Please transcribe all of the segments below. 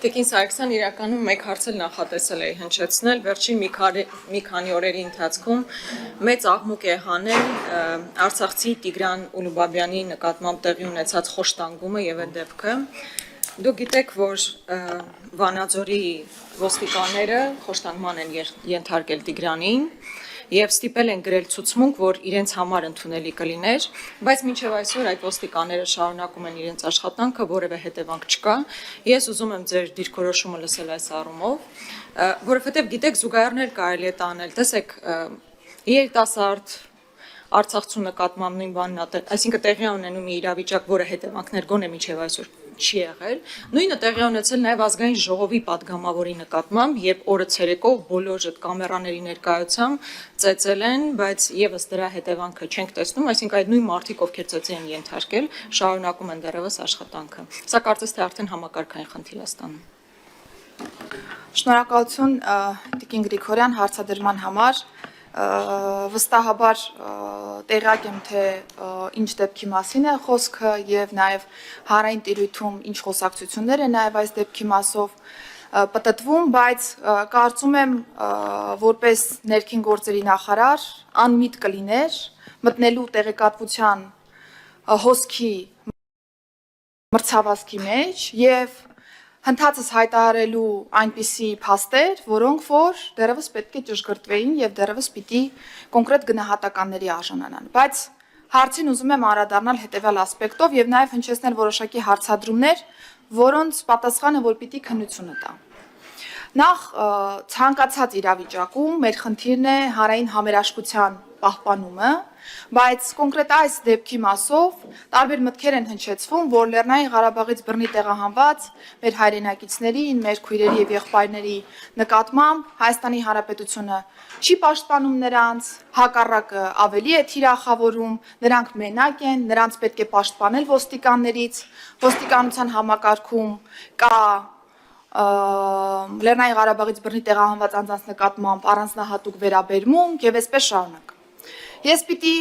Տիկին Սարգսյան իրականում մեկ հարց էլ նախատեսել էի հնչեցնել, վերջին մի քանի օրերի ընթացքում մեծ աղմուկ է հանել Արցախցի Տիգրան Ուլուբաբյանի նկատմամբ տեղի ունեցած խոշտանգումը եւ այդ դեպքը։ Դուք գիտեք, որ Վանաձորի ոստիկանները խոշտանգման են ենթարկել Տիգրանին եւ ստիպել են գրել ցուցմունք, որ իրենց համար ընդունելի կլիներ, բայց մինչեւ այսօր այդ ոստիկանները շարունակում են իրենց աշխատանքը, որևէ հետևանք չկա։ Ես ուզում եմ ձեր դիրքորոշումը լսել այս առումով, որովհետեւ գիտեք, զուգահեռներ կարելի է տանել, տեսեք, երիտասարդ Արցախցու նկատմամբ նույն բանն է, այսինքն տեղի ունենում է իրավիճակ, որը հետևանքներ գոնե մինչեւ այսօր չի եղել։ Նույնը տեղի ունեցել նաև ազգային ժողովի падգամավորի նկատմամբ, երբ օրը ցերեկով բոլոր այդ կամերաների ներկայությամբ ծեծել են, բայց եւս դրա հետևանքը չենք տեսնում, այսինքն այդ նույն մարդիկ, ովքեր ծեծի են ենթարկել, շարունակում են դեռևս աշխատանքը։ Սա կարծես թե արդեն համակարգային խնդիր է ստանում։ Շնորհակալություն Տիկին Գրիգորյան հարցադրման համար։ Վստահաբար տեղյակ եմ, թե ինչ դեպքի մասին է խոսքը եւ նաեւ հանրային տիրույթում ինչ խոսակցություններ են նաեւ այս դեպքի մասով պատտվում, բայց կարծում եմ, որպես ներքին գործերի նախարար անմիտ կլիներ մտնելու տեղեկատվության հոսքի մրցավազքի մեջ եւ հնդածս հայտարարելու այնպիսի փաստեր, որոնք որ դեռևս պետք է ճշգրտվեին եւ դեռևս պիտի կոնկրետ գնահատականների արժանանան։ Բայց հարցին ուզում եմ անդրադառնալ հետեւյալ ասպեկտով եւ նաեւ հնչեցնել որոշակի հարցադրումներ, որոնց պատասխանը որ պիտի քննությունը տա։ Նախ ցանկացած իրավիճակում մեր խնդիրն է հանրային համերաշխության պահպանումը, բայց կոնկրետ այս դեպքի մասով տարբեր մտքեր են հնչեցվում, որ Լեռնային Ղարաբաղից բռնի տեղահանված մեր հայրենակիցներին, մեր քույրերի եւ եղբայրների նկատմամբ Հայաստանի Հանրապետությունը չի պաշտպանում նրանց, հակառակը ավելի է թիրախավորում, նրանք մենակ են, նրանց պետք է պաշտպանել ոստիկաններից, ոստիկանության համակարգում կա Լեռնային Ղարաբաղից բռնի տեղահանված անձանց նկատմամբ առանձնահատուկ վերաբերմունք եւ այսպես շարունակ։ Ես պիտի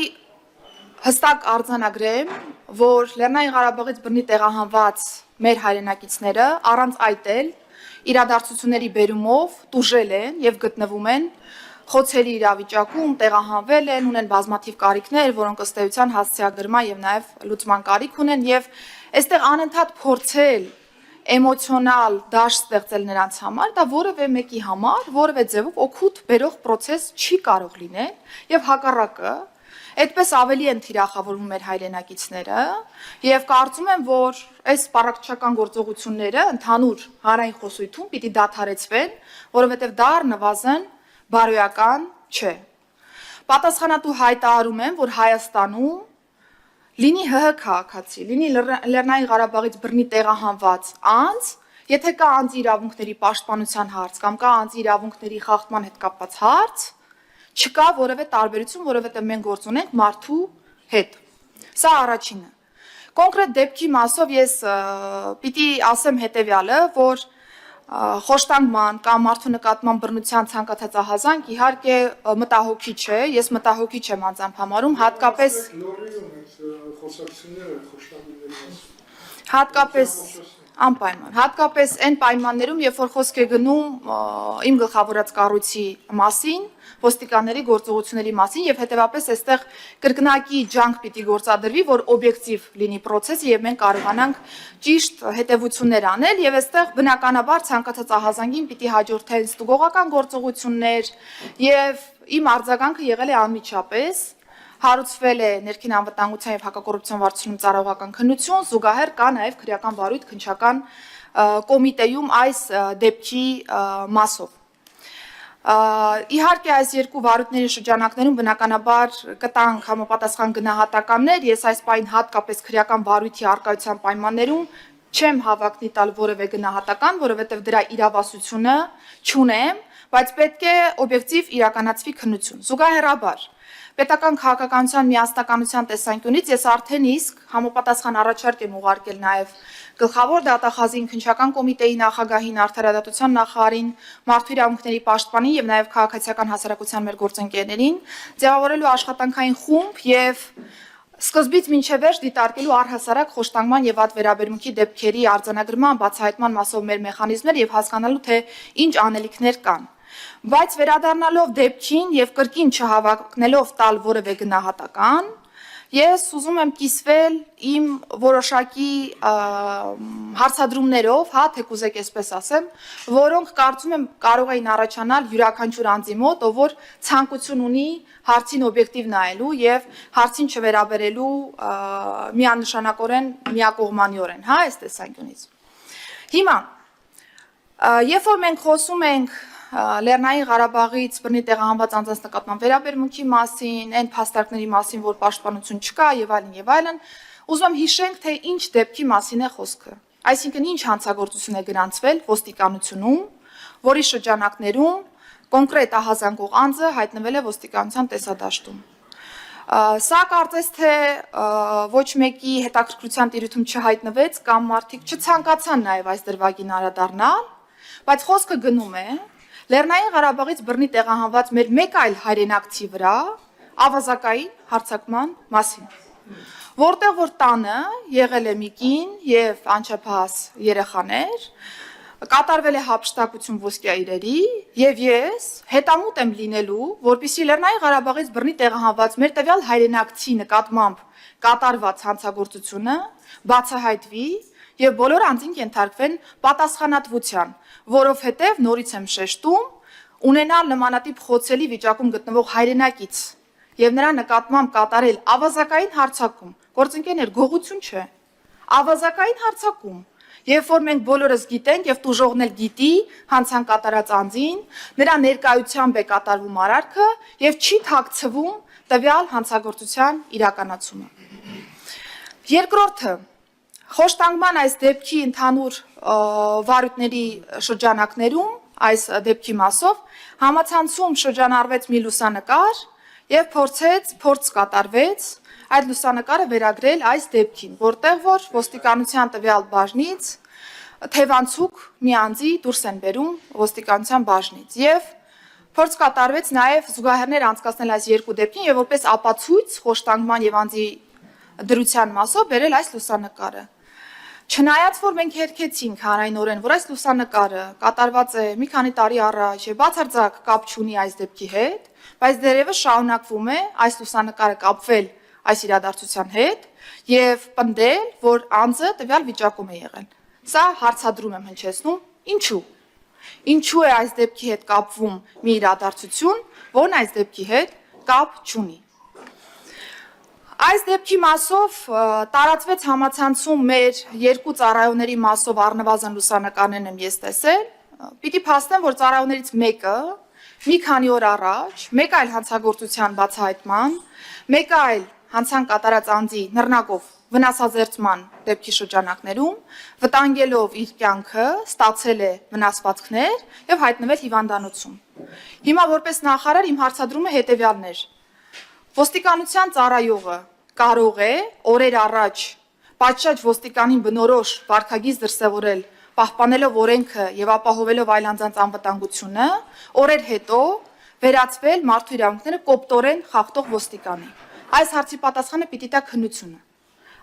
հստակ արձանագրեմ, որ Լեռնային Ղարաբաղից բռնի տեղահանված մեր հայրենակիցները առանց այտել իրադարձությունների բերումով տուժել են եւ գտնվում են խոցելի իրավիճակում, տեղահանվել են, ունեն բազմաթիվ կարիքներ, որոնք ըստ էության հասցեագրման եւ նաեւ լուծման կարիք ունեն եւ այստեղ անընդհատ փորձել էմոցիոնալ դաշտ ստեղծել նրանց համար, դա որևէ մեկի համար, որևէ ձևով օգուտ բերող process չի կարող լինել եւ հակառակը, այդպես ավելի են թիրախավորվում մեր հայրենակիցները եւ կարծում եմ, որ այս պարակչական գործողությունները ընդհանուր հանրային խոսույթում պիտի դադարեցվեն, որովհետեւ դա նվազն բարոյական չէ։ Պատասխանատու հայտարարում եմ, որ Հայաստանում լինի ՀՀ քաղաքացի, լինի Լեռնային Ղարաբաղից բռնի տեղահանված անձ, եթե կա անձի իրավունքների պաշտպանության հարց կամ կա անձի իրավունքների խախտման հետ կապված հարց, չկա որևէ տարբերություն, որովհետև մենք գործ ունենք մարդու հետ։ Սա առաջինը։ Կոնկրետ դեպքի մասով ես պիտի ասեմ հետևյալը, որ խոշտանգման կամ մարդու նկատմամբ բռնության ցանկացած ահազանգ իհարկե մտահոգիչ է, ես մտահոգիչ եմ անձամբ համարում, հատկապես այն պայմաններում, երբ որ խոսք է գնում իմ գլխավորած կառույցի մասին, ոստիկանների գործողությունների մասին եւ հետեւաբար այստեղ կրկնակի ջանք պիտի գործադրվի, որ օբյեկտիվ լինի process-ը եւ մենք կարողանանք ճիշտ հետեւություններ անել եւ այստեղ բնականաբար ցանկացած ահազանգին պիտի հաջորդեն ստուգողական գործողություններ եւ իմ արձագանքը եղել է անմիջապես հարուցվել է ներքին անվտանգության եւ հակակոռուպցիոն վարչությունում ծառայողական քննություն, զուգահեռ կա նաեւ քրեական վարույթ քննչական կոմիտեում այս դեպքի մասով։ Իհարկե այս երկու վարույթների շրջանակներում բնականաբար կտանք համապատասխան գնահատականներ, ես այս պայն հատկապես քրեական վարույթի առկայության պայմաններում չեմ հավակնի տալ որևէ գնահատական, որովհետև դրա իրավասությունը չունեմ, բայց պետք է օբյեկտիվ իրականացվի քննություն։ Զուգահեռաբար պետական քաղաքականության միասնականության տեսանկյունից ես արդեն իսկ համապատասխան առաջարկ եմ ուղարկել նաև գլխավոր դատախազին, քննչական կոմիտեի նախագահին, արդարադատության նախարարին, մարդու իրավունքների պաշտպանին եւ նաեւ քաղաքացիական հասարակության մեր գործընկերներին, ձևավորելու աշխատանքային խումբ եւ Սկզբից մինչև վերջ դիտարկելու առհասարակ խոշտանգման եւ վատ վերաբերմունքի դեպքերի արձանագրման, բացահայտման մասով մեր մեխանիզմներ եւ հասկանալու թե ինչ անելիքներ կան։ Բայց վերադառնալով դեպքին եւ կրկին չհավաքնելով տալ որևէ գնահատական, ես ուզում եմ կիսվել իմ որոշակի հարցադրումներով, հա, թե կուզեք այսպես ասեմ, որոնք կարծում եմ կարող էին առաջանալ յուրաքանչյուր անձի մոտ, ով որ ցանկություն ունի հարցին օբյեկտիվ նայելու եւ հարցին չվերաբերելու միանշանակորեն միակողմանիորեն, հա, այս տեսանկյունից։ Հիմա, երբ որ մենք խոսում ենք Լեռնային Ղարաբաղից բռնի տեղահանված անձանց նկատմամբ վերաբերմունքի մասին, այն փաստարկների մասին, որ պաշտպանություն չկա եւ այլն, ուզում եմ հիշենք, թե ինչ դեպքի մասին է խոսքը։ Այսինքն ինչ հանցագործություն է գրանցվել ոստիկանությունում, որի շրջանակներում կոնկրետ ահազանգող անձը հայտնվել է ոստիկանության տեսադաշտում։ Սա կարծես թե ոչ մեկի հետաքրքրության տիրույթում չհայտնվեց կամ մարդիկ չցանկացան նաեւ այս դրվագին անդրադառնալ, բայց խոսքը գնում է Լեռնային Ղարաբաղից բռնի տեղահանված մեր մեկ այլ հայրենակցի վրա ավազակային հարձակման մասին, որտեղ որ տանը եղել է մի կին եւ անչափահաս երեխաներ, կատարվել է հափշտակություն ոսկյա իրերի եւ ես հետամուտ եմ լինելու, որպեսզի Լեռնային Ղարաբաղից բռնի տեղահանված մեր տվյալ հայրենակցի նկատմամբ կատարված հանցագործությունը բացահայտվի եւ բոլոր անձին կենթարկվեն պատասխանատվության, որովհետեւ նորից եմ շեշտում, ունենալ նմանատիպ խոցելի վիճակում գտնվող հայրենակից եւ նրա նկատմամբ կատարել ավազակային հարձակում, գործընկերներ, գողություն չէ, ավազակային հարձակում, երբ որ մենք բոլորս գիտենք եւ տուժողն էլ գիտի հանցան կատարած անձին, նրա ներկայությամբ է կատարվում արարքը եւ չի թաքցվում տվյալ հանցագործության իրականացումը։ Երկրորդը Խոշտանգման այս դեպքի ընդհանուր վարույթների շրջանակներում, այս դեպքի մասով, համացանցում շրջանառվեց մի լուսանկար եւ փորձ կատարվեց այդ լուսանկարը վերագրել այս դեպքին, որտեղ որ ոստիկանության տվյալ բաժնից թևանցուկ մի անձի դուրս են բերում ոստիկանության բաժնից եւ փորձ կատարվեց նաեւ զուգահեռներ անցկացնել այս երկու դեպքին եւ որպես ապացույց խոշտանգման եւ անձի դրության մասով բերել այս լուսանկարը։ Չնայած որ մենք հերքեցինք հանրայնորեն, որ այս լուսանկարը կատարված է մի քանի տարի առաջ եւ բացարձակ կապ չունի այս դեպքի հետ, բայց դերևս շարունակվում է այս լուսանկարը կապվել այս իրադարձության հետ եւ պնդել, որ անձը տվյալ վիճակում է եղել։ Սա հարցադրում եմ հնչեցնում, ինչու։ Ինչու է այս դեպքի հետ կապվում մի իրադարձություն, որն այս դեպքի հետ կապ չունի։ Այս դեպքի մասով տարածվեց համացանցում մեր երկու ծառայողների մասով առնվազն լուսանկարներն եմ ես տեսել։ Պիտի փաստեմ, որ ծառայողներից մեկը մի քանի օր առաջ մեկ այլ հանցագործության բացահայտման, մեկ այլ հանցան կատարած անձի նռնակով վնասազերծման դեպքի շրջանակներում վտանգելով իր կյանքը ստացել է վնասվածքներ եւ հայտնվել հիվանդանոցում։ Հիմա որպես նախարար իմ հարցադրումը հետեւյալն էր. Ոստիկանության ծառայողը կարող է օրեր առաջ պատշաճ ոստիկանին բնորոշ վարքագիծ դրսևորել, պահպանելով օրենքը եւ ապահովելով այլ անձանց անվտանգությունը, օրեր հետո վերածվել մարդու իրավունքները կոպտորեն խախտող ոստիկանի։ Այս հարցի պատասխանը պիտի տա քննությունը։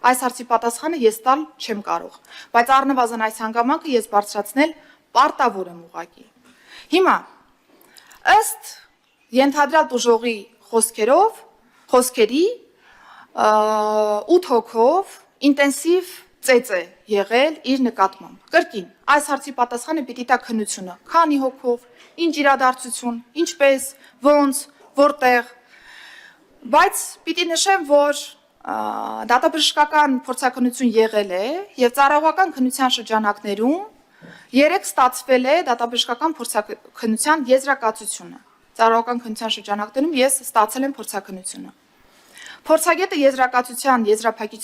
Այս հարցի պատասխանը ես տալ չեմ կարող, բայց առնվազն այս հանգամանքը ես բարձրացնել պարտավոր եմ ուղղակի։ Հիմա ըստ ենթադրյալ տուժողի խոսքերի 8 հոգով ինտենսիվ ծեծ է եղել իր նկատմամբ։ Կրկին, այս հարցի պատասխանը պիտի տա քննությունը, քանի հոգով, ինչ իրադարձություն, ինչպես, ոնց, որտեղ, բայց պիտի նշեմ, որ դատաբժշկական փորձաքննություն եղել է եւ ծառայողական քննության շրջանակներում երեք ստացվել է դատաբժշկական փորձաքննության եզրակացությունը։ Ծառայողական քննության շրջանակներում ես ստացել եմ փորձաքննությունը։ Փորձագետը եզրակացության եզրափակիչ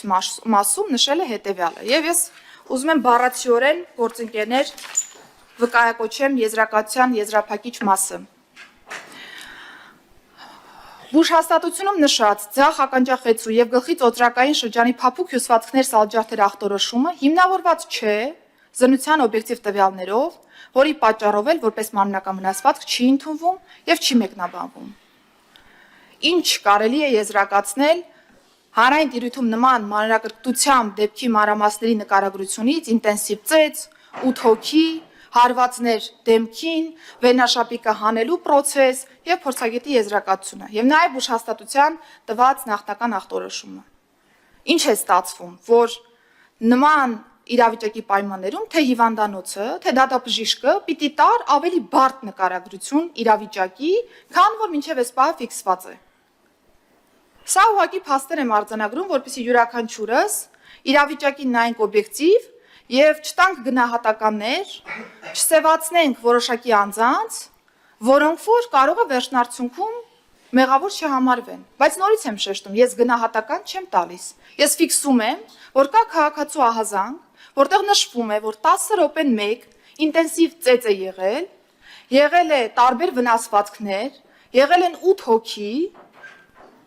մասում նշել է հետեւյալը եւ ես ուզում եմ բառացիորեն գործընկերներ վկայակոչեմ եզրակացության եզրափակիչ մասը։ Բուժհաստատությունում նշած ձախ ականջախեցու եւ գլխի ծոծրակային շրջանի փափուկ հյուսվածքներ սալջարդեր ախտորոշումը հիմնավորված չէ զննության օբյեկտիվ տվյալներով, որի պատճառով էլ որպես մարմնական վնասվածք չի ընդունվում եւ չի մեկնաբանվում։ Ինչ կարելի է եզրակացնել հանրային տիրույթում նման մանրակրկտությամբ դեպքի մանրամասների նկարագրությունից ինտենսիվ ծեծ, 8 հոգի, հարվածներ դեմքին, վենաշապիկը հանելու process եւ փորձագետի եզրակացությունը եւ նաեւ ուժհաստատության տված նախնական ախտորոշումը։ Ինչ է ստացվում, որ նման իրավիճակի պայմաններում թե հիվանդանոցը, թե դատաբժիշկը պիտի տար ավելի բարդ նկարագրություն իրավիճակի, քան որ մինչև այս պահը ֆիքսված է։ Սա ուղղակի փաստեր եմ արձանագրում, որպեսզի յուրաքանչյուրս իրավիճակին նայենք օբյեկտիվ եւ չտանք գնահատականներ, չսեւացնենք որոշակի անձանց, որոնք որ կարող է վերջնարդյունքում մեղավոր չհամարվեն, բայց նորից եմ շեշտում, ես գնահատական չեմ տալիս։ Ես ֆիքսում եմ, որ կա քաղաքացու ահազանգ, որտեղ նշվում է, որ 10 րոպեն 1 ինտենսիվ ծեծ է եղել է տարբեր վնասվածքներ, եղել են 8 հոգի,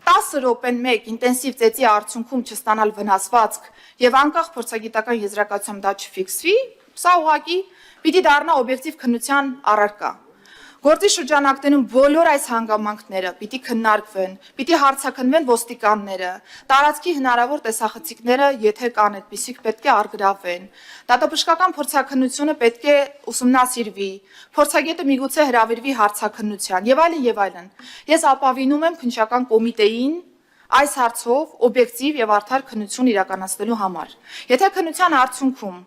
10 րոպեն 1 ինտենսիվ ծեծի արդյունքում չստանալ վնասվածք եւ անկախ փորձագիտական եզրակացությամբ դա չֆիքսվի, սա ուղղակի պիտի դառնա օբյեկտիվ քննության առարկա։ Գործի շրջանակներում բոլոր այս հանգամանքները պիտի քննարկվեն, պիտի հարցաքննվեն ոստիկանները, տարածքի հնարավոր տեսախցիկները, եթե կան այդպիսիք, պետք է առգրավվեն։ Դատաբժշկական փորձաքննությունը պետք է ուսումնասիրվի, փորձագետը միգուցե հրավիրվի հարցաքննության եւ այլն եւ այլն։ Ես ապավինում եմ քննչական կոմիտեին այս հարցով օբյեկտիվ եւ արդար քննություն իրականացնելու համար։ Եթե քննության արդյունքում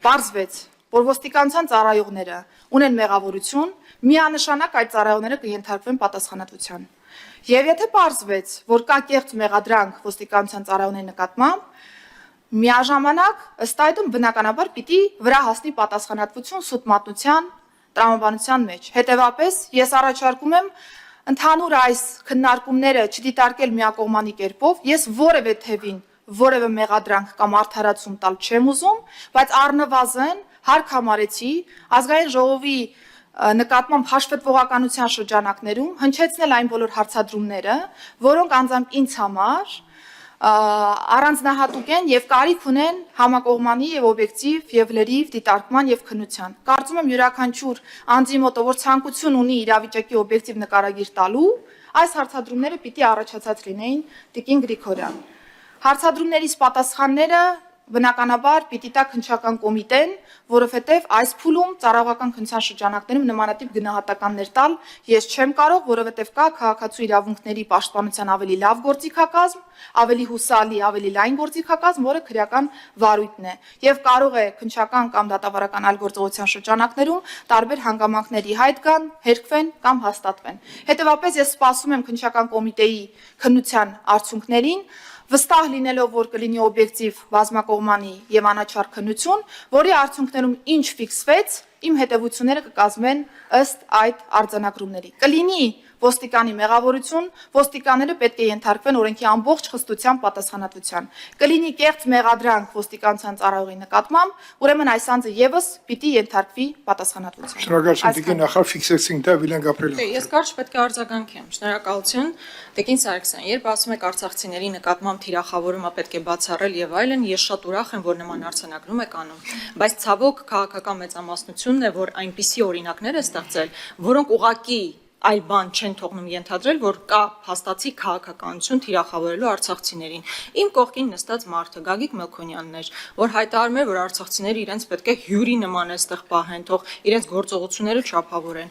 պարզվեց, որ ոստիկանության ծառայողները ունեն մեղավորություն, միանշանակ այդ ծառայողները կենթարկվեն պատասխանատվության։ Եվ եթե պարզվեց, որ կա կեղծ մեղադրանք ոստիկանության ծառայողների նկատմամբ, միաժամանակ ըստ այդմ բնականաբար պիտի վրա հասնի պատասխանատվություն սուտ մատնության, տրամաբանության մեջ։ Հետևաբար ես առաջարկում եմ ընդհանուր այս քննարկումները չդիտարկել միակողմանի կերպով, ես որևէ թևին որևէ մեղադրանք կամ արդարացում տալ չեմ ուզում, բայց առնվազն հարկ համարեցի ազգային ժողովի նկատմամբ հաշվետվողականության շրջանակներում հնչեցնել այն բոլոր հարցադրումները, որոնք անձամբ ինձ համար առանձնահատուկ են եւ կարիք ունեն համակողմանի եւ օբյեկտիվ եւ լրիվ դիտարկման եւ քննության։ Կարծում եմ յուրաքանչյուր անձի մոտ, որ ցանկություն ունի իրավիճակի օբյեկտիվ նկարագիր տալու, այս հարցադրումները պիտի առաջացած լինեին Տիկին Գրիգորյան։ Հարցադրումներից պատասխանները բնականաբար պիտի տա քննչական կոմիտեն, որովհետև այս փուլում ծառայողական քննության շրջանակներում նմանատիպ գնահատականներ տալ ես չեմ կարող, որովհետև կա քաղաքացու իրավունքների պաշտպանության ավելի լավ գործիքակազմ, ավելի հուսալի, ավելի լայն գործիքակազմ, որը քրեական վարույթն է, եւ կարող է քննչական կամ դատավարական այլ գործողության շրջանակներում տարբեր հանգամանքների հայտ գան, հերկվեն կամ հաստատվեն։ Հետևաբար ես սպասում եմ քննչական կոմիտեի քննության արդյունքներին, վստահ լինելով, որ կլինի օբյեկտիվ բազմակողմանի եւ անաչառ քննություն, որի արդյունքներում ինչ ֆիքսվեց, իմ հետևությունները կկազմեն ըստ այդ արձանագրումների։ Կլինի ոստիկանի մեղավորություն, ոստիկանները պետք է ենթարկվեն օրենքի ամբողջ խստությամբ պատասխանատվության։ Կլինի կեղծ մեղադրանք ոստիկանության ծառայողի նկատմամբ, ուրեմն այս անձը եւս պիտի ենթարկվի պատասխանատվության։ Շնորհակալություն, Տիկին, նախ ֆիքսեցինք դա Վիլեն Գաբրիելյան։ Ես կարճ պետք է արձագանքեմ։ Շնորհակալություն, Տիկին Սարգսյան։ Երբ ասում եք արցախցիների նկատմամբ թիրախավորումը պետք է բացառել եւ այլն, ես շատ ուրախ եմ, որ նման արձանագրում եք անում, բայց ցավոք քաղաքական մեծամասնությունն է, որ այնպիսի օրինակներ է ստեղծել, որոնք ուղղակի այլ բան չեն թողնում ենթադրել, որ կա հաստատի քաղաքականություն թիրախավորելու արցախցիներին։ Իմ կողքին նստած մարդը Գագիկ Մելքոնյանն էր, որ հայտարարում էր, որ արցախցիները իրենց պետք է հյուրի նման այստեղ պահեն, թող իրենց գործողությունները չափավորեն։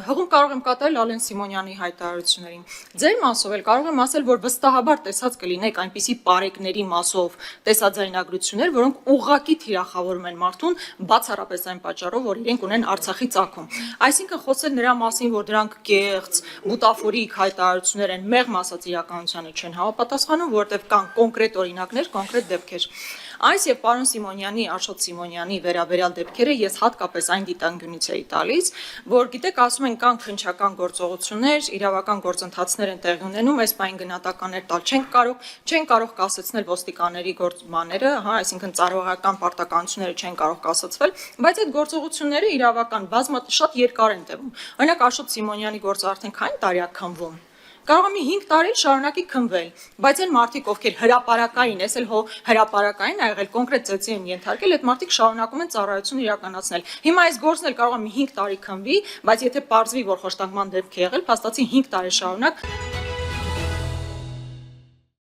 Հղում կարող եմ կատարել Ալեն Սիմոնյանի հայտարարություններին։ Ձեր մասով էլ կարող եմ ասել, որ վստահաբար տեսած կլինեք այնպիսի պարեկների մասով տեսաձայնագրություններ, որոնք ուղղակի թիրախավորում են մարդուն, բացառապես այն պատճառով, որ իրենք ունեն Արցախի ծագում։ Այսինքն խոսել նրա մասին, որ դրանք կեղծ, բուտաֆորիկ հայտարարություններ են, մեղմ ասած իրականությանը չեն համապատասխանում, որովհետև կան կոնկրետ օրինակներ, կոնկրետ դեպքեր։ Այս եւ պարոն Սիմոնյանի, Աշոտ Սիմոնյանի վերաբերյալ դեպքերը ես հատկապես այն դիտանկյունից էի տալիս, որ գիտեք, ասում են կան քննչական գործողություններ, իրավական գործընթացներ են տեղի ունենում, այս բան գնահատականներ տալ չեն կարող կասեցնել ոստիկանների գործմաները, հա, այսինքն ծառայողական պարտականությունները չեն կարող կասեցվել, բայց այդ գործողությունները իրավական շատ երկար են տևում։ Օրինակ Աշոտ Սիմոնյանի գործը արդեն քանի տարի է քննվում։ Կարող է մի 5 տարի շարունակի քննվել, բայց այն մարդիկ, ովքեր հրապարակային, ես էլ հրապարակային ա եղել, կոնկրետ ծեծի են ենթարկել, այդ մարդիկ շարունակում են ծառայություն իրականացնել։ Հիմա այս գործն էլ կարող է մի 5 տարի քննվի, բայց եթե պարզվի, որ խոշտանգման դեպք է եղել, փաստացի 5 տարի շարունակ